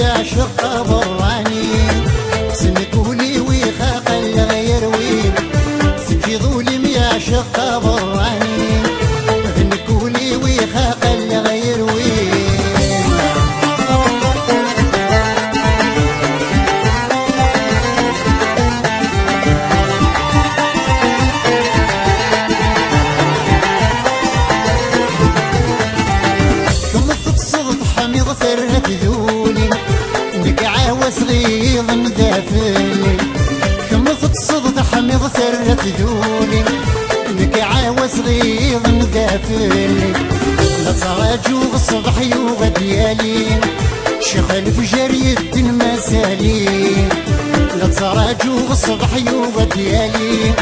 يعشق براني سنكولي ويخاق الغير وين سكي ظلم يعشق براني سنكولي ويخاق الغير وين ثرت ذولي نقعه وصغير مذافلي كم تقصد حميض ثرت ذولي نقعه وصغير مذافلي لا تراجو الصبح يوغد يالين شغل في جريد المسالين لا تراجو الصبح يوغد يالين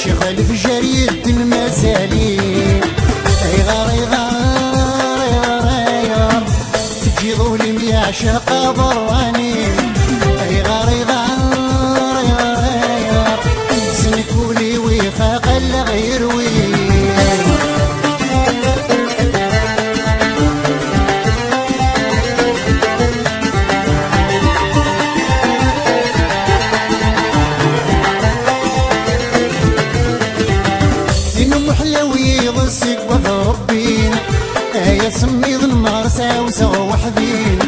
شغل في جريد المسالين اي غار اي غار ظلم يعشق براني اي غار غار سنكولي ويخاق الغير وين سنو محلوي ضسك وضربين يا سميض النار ساوسا وحدين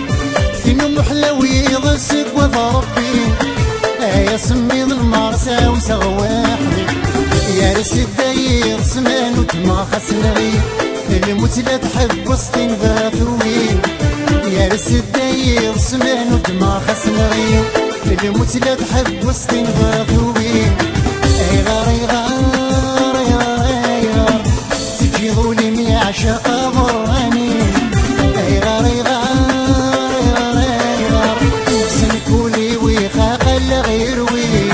فينو محلوي ضسك وضربين يا سميض النار ساوسا وحدين يا رس الداير سمان وتما خسنغي الموت لا تحب وسطين باثوين يا رس الداير سمان وتما خسنغي الموت لا تحب وسطين باثوين اي غار اي غار يا غار تجي ظلم يعشق براني اي غار اي غار اي غار سنكولي ويخاق الغير وين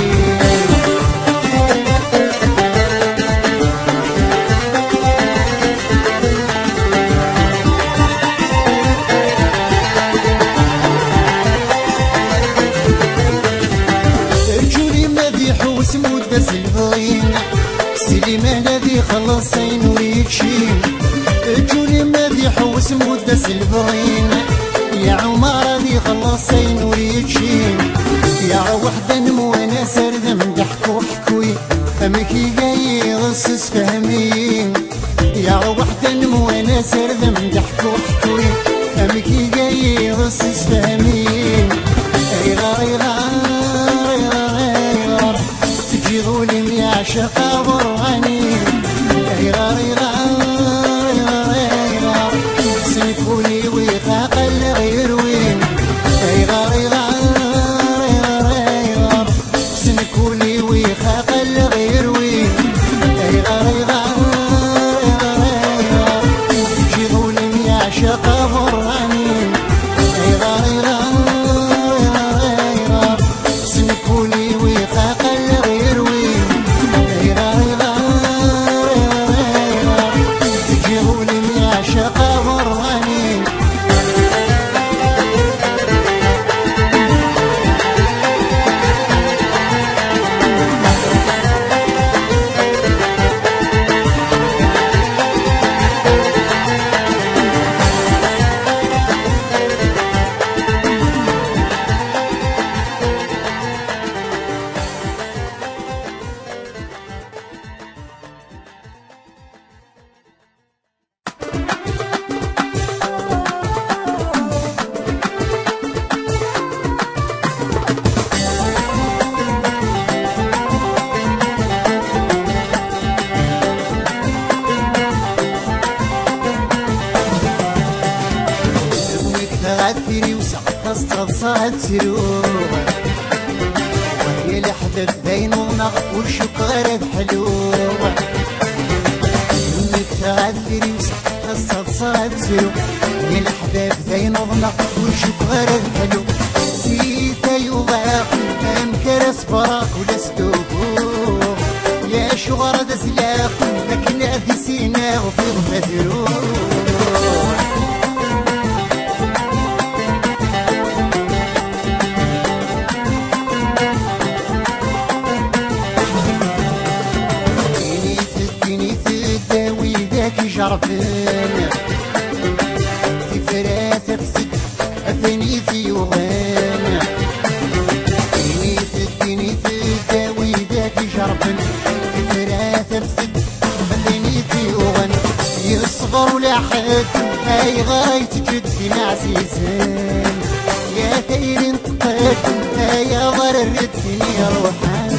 رجولي مديح وسمود سلفين سليمان الذي خلصين ويكشين رجولي مديح وسمود سلفين يا عمر ذي خلصين ويكشين يا وحدة نموانا سرد مدحك وحكوي فمكي جاي غصص فهمين يا وحدة نموانا سرد مدحك وحكوي فمكي جاي غصص فهمين اي غار اي غار اي غار اي غار تجي ظلم يعشق براني اي غار اي غار اي غار اي غار سنكولي ويخاق الغير وين اي غار اي غار اي غار اي غار سنكولي ويخاق الغير وين اي غار اي غار اي غار اي غار تجي ظلم يعشق براني اي غار اي غار اي غار اي غار سنكولي ويخاق الغير وين اي غار اي غار اي غار اي غار تجي ظلم يعشق براني غادفيري وسقط صاد سروغ وهي لحظة بيننا والشوق غير حلوة منك غادفيري وسقط صاد سروغ وهي لحظة بيننا والشوق غير حلو سيتا يضاق انكرس براك ولا ستوفوق يا شغر دزلاق لكن هذه سينا وفي غفدروق جرفين في فرات فيني في وغانا فيني في داوي ذاك جربن ثلاثة بثد فيني في وغانا يصغر ولا حد هاي غايت جد في معزيزان يا ثير انتقاد هاي غررت فيني روحان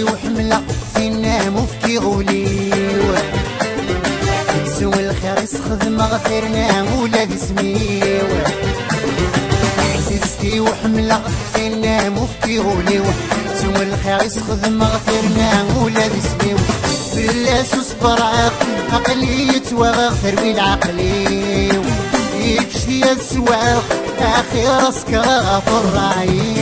وحملة فينا مفكي غوليو سوى الخرس خدمة غفرنا ولاد سميو عزيزتي وحملة فينا مفكي غوليو سوى الخرس خدمة غفرنا ولاد سميو باللاس وصبر عقلية وغفر بالعقليو يكشي السواق اخي راسك غفر راعيو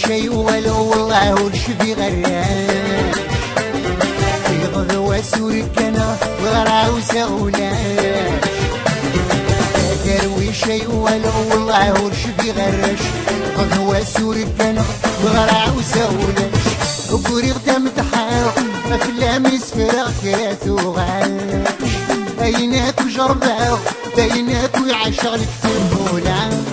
شي ولو والله ورشبي غراش في غدوة سوركنا وغراوسة غلاش داروي شي ولو والله ورشبي غراش غدوة سوركنا وغراوسة غلاش وقوري غدا متحاق أفلام يسفرغ ثلاث وغاش بينات وجرباو بينات ويعشغ لك في البولان